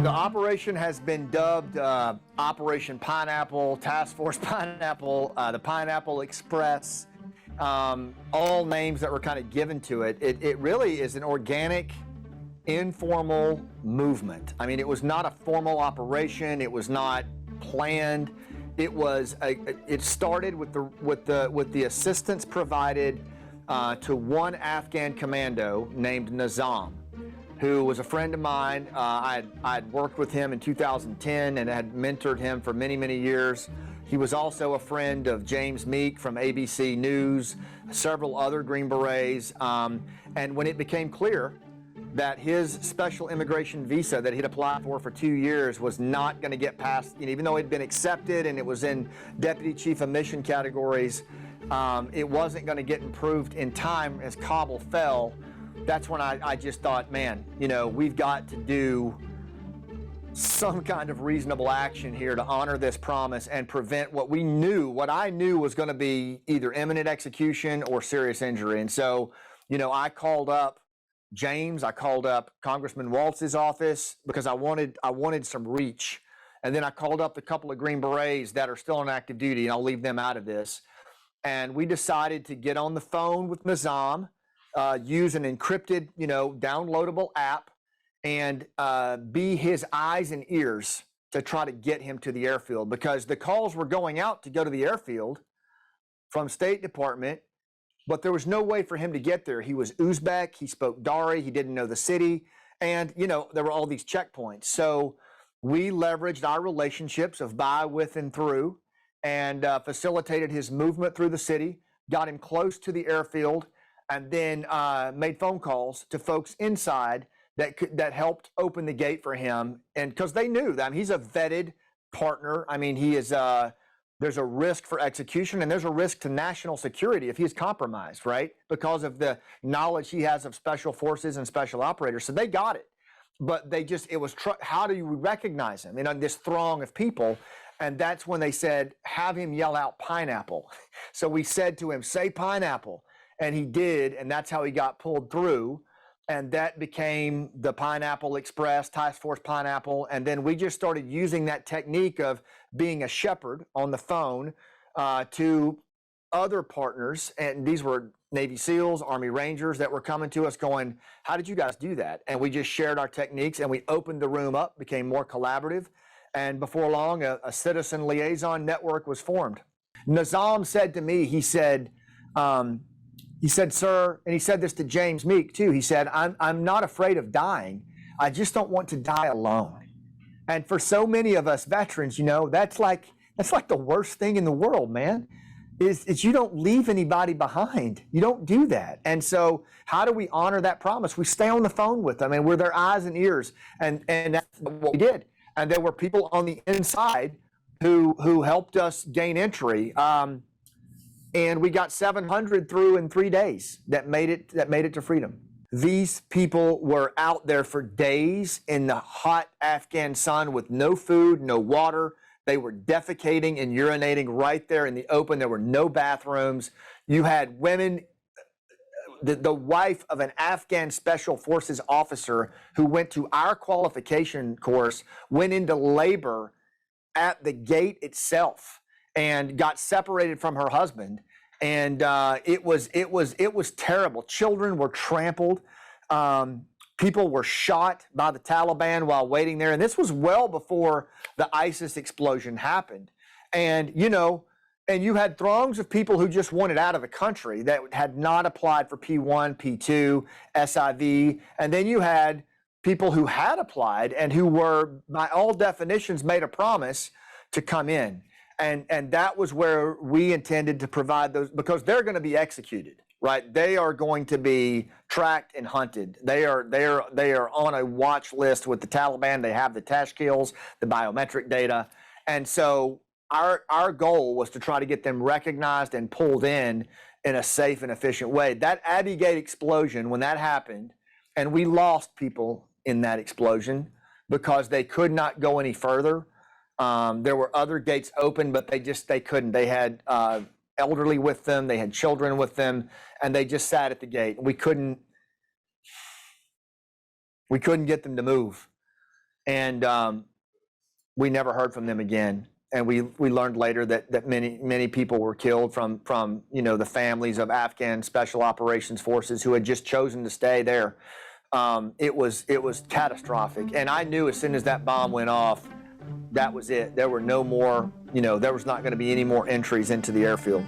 The operation has been dubbed Operation Pineapple, Task Force Pineapple, the Pineapple Express, all names that were kind of given to it. It really is an organic, informal movement. I mean, it was not a formal operation. It was not planned. It started with the assistance provided to one Afghan commando named Nizam, who was a friend of mine. I'd worked with him in 2010 and had mentored him for many, many years. He was also a friend of James Meek from ABC News, several other Green Berets. And when it became clear that his special immigration visa that he'd applied for 2 years was not going to get past, even though it had been accepted and it was in deputy chief of mission categories, it wasn't going to get improved in time as Kabul fell. That's when I just thought, man, we've got to do some kind of reasonable action here to honor this promise and prevent what I knew was going to be either imminent execution or serious injury. And so, I called up James, I called up Congressman Waltz's office because I wanted some reach. And then I called up a couple of Green Berets that are still on active duty, and I'll leave them out of this. And we decided to get on the phone with Nizam, use an encrypted, downloadable app, and be his eyes and ears to try to get him to the airfield, because the calls were going out to go to the airfield from State Department, but there was no way for him to get there. He was Uzbek, he spoke Dari, he didn't know the city, and there were all these checkpoints. So we leveraged our relationships of by, with, and through, and facilitated his movement through the city, got him close to the airfield, and then made phone calls to folks inside that helped open the gate for him. And because they knew that he's a vetted partner. I mean, he is. There's a risk for execution, and there's a risk to national security if he's compromised, right? Because of the knowledge he has of special forces and special operators. So they got it, but how do you recognize him in this throng of people? And that's when they said, have him yell out pineapple. So we said to him, say pineapple. And he did, and that's how he got pulled through. And that became the Pineapple Express, Task Force Pineapple. And then we just started using that technique of being a shepherd on the phone to other partners. And these were Navy SEALs, Army Rangers that were coming to us going, how did you guys do that? And we just shared our techniques, and we opened the room up, became more collaborative. And before long, a citizen liaison network was formed. Nizam said to me, he said, sir, and he said this to James Meek too, he said, I'm not afraid of dying. I just don't want to die alone. And for so many of us veterans, that's like the worst thing in the world, man, is you don't leave anybody behind. You don't do that. And so how do we honor that promise? We stay on the phone with them, and we're their eyes and ears. And that's what we did. And there were people on the inside who helped us gain entry. And we got 700 through in 3 days that made it to freedom. These people were out there for days in the hot Afghan sun with no food, no water. They were defecating and urinating right there in the open. There were no bathrooms. You had women, the wife of an Afghan Special Forces officer who went to our qualification course, went into labor at the gate itself and got separated from her husband. And it was terrible. Children were trampled. People were shot by the Taliban while waiting there. And this was well before the ISIS explosion happened. And, and you had throngs of people who just wanted out of the country that had not applied for P1, P2, SIV. And then you had people who had applied and who were, by all definitions, made a promise to come in. And that was where we intended to provide those, because they're going to be executed, right? They are going to be tracked and hunted. They are on a watch list with the Taliban. They have the Tashkils, the biometric data. And so our goal was to try to get them recognized and pulled in a safe and efficient way. That Abbey Gate explosion, when that happened, and we lost people in that explosion because they could not go any further. There were other gates open, but they couldn't. They had elderly with them, they had children with them, and they just sat at the gate. We couldn't get them to move. And we never heard from them again. And we learned later that many people were killed from the families of Afghan special operations forces who had just chosen to stay there. It was catastrophic. And I knew as soon as that bomb went off, that was it. There were no more, there was not going to be any more entries into the airfield.